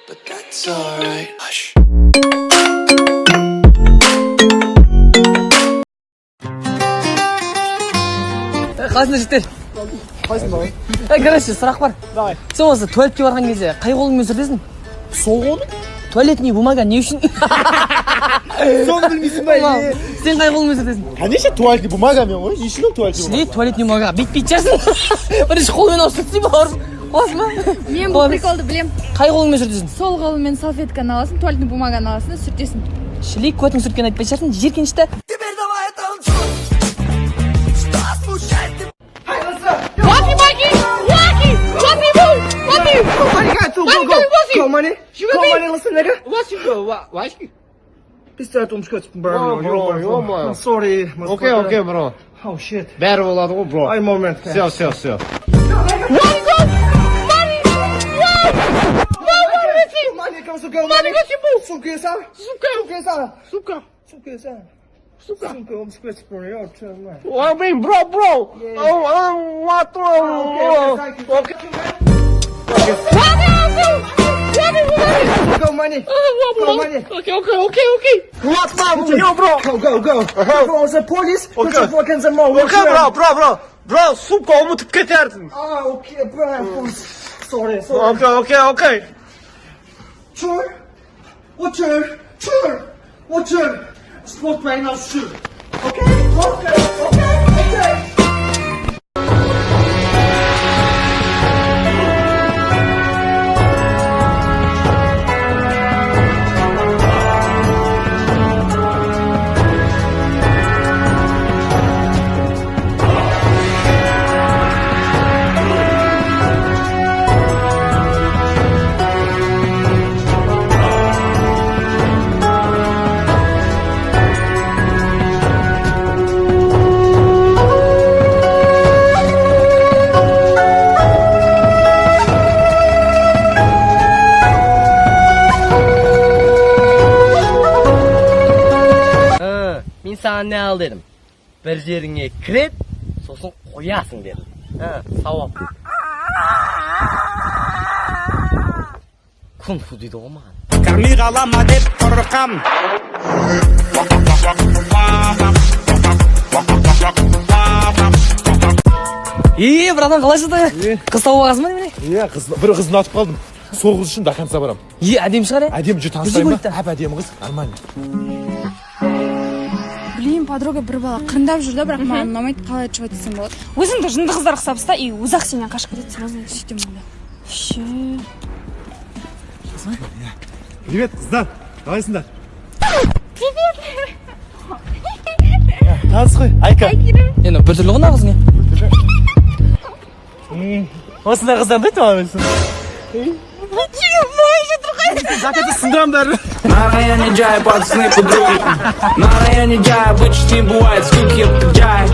but that's alright. Hush. Қасында жетер. Қайсың бай? Короче, сұрақ бар. Давай. Сен осы туалетке барған кезде қай қолыңмен сүртесің? Сол қолым? Туалетный бумага не үшін? Соны білмейсің ба? Сен қай қолыңмен сүртесің? Конечно, туалетный бумагамен ғой. Не үшін ол туалетный бумага? Туалетный бумага. Бүйтіп жүрсің. Бірінші қолмен алып сүртсей барып. Боласың ба? Мен бұл приколды білем. Қай қолыңмен сүртесің? Сол қолымен салфетканы аласың, туалетный бумаганы аласың, сүртесің. Шілей көтің сүрткен айтпай шығарсың, жеркенішті. I'm sorry. Okay, bro. Oh shit. Бәрі болады ғой, bro. Ай момент. Все. I mean, bro. What? Okay. Go money. Okay. What, man? Yo, bro. Go. Go, the police. Put your fucking the mouth. Okay, bro. Сука, ұмытып кетердің. Ah, okay, bro. Sorry. Okay. Sure. What's your? Spot right now, sure. Okay. Мен саған не ал дедім? Бір жеріңе кірет, сосын қоясың дедім. Сауап. Кунг-фу дейді ғой маған. Кірмей қалама деп қорқам. Братан, қалай жатыр? Қыз тауып алғансың ба немене? Иә, бір қызын атып қалдым. Сол қыз үшін до конца барам. Әдемі шығар, Әдемі жүр таныстаймын ба? Әдемі қыз, нормально. Білейін, подруга бір бала қырындап жүр да, бірақ маған ұнамайды, қалай шығып айтсам болады. Өзіңді жынды қыздар қысап ұста, и өзақ сенен қашып кетеді, сен Сөйтем онда. Привет, қыздар. Қалайсыңдар? Таныс қой, Айка. Енді бір түрлі ғой нағыз не? Осындай қыздар дейді маған білсін. Закаты сындырам бәрі. На районе джай, пацаны подруги. На районе джай, обычно не бывает, сколько я джай.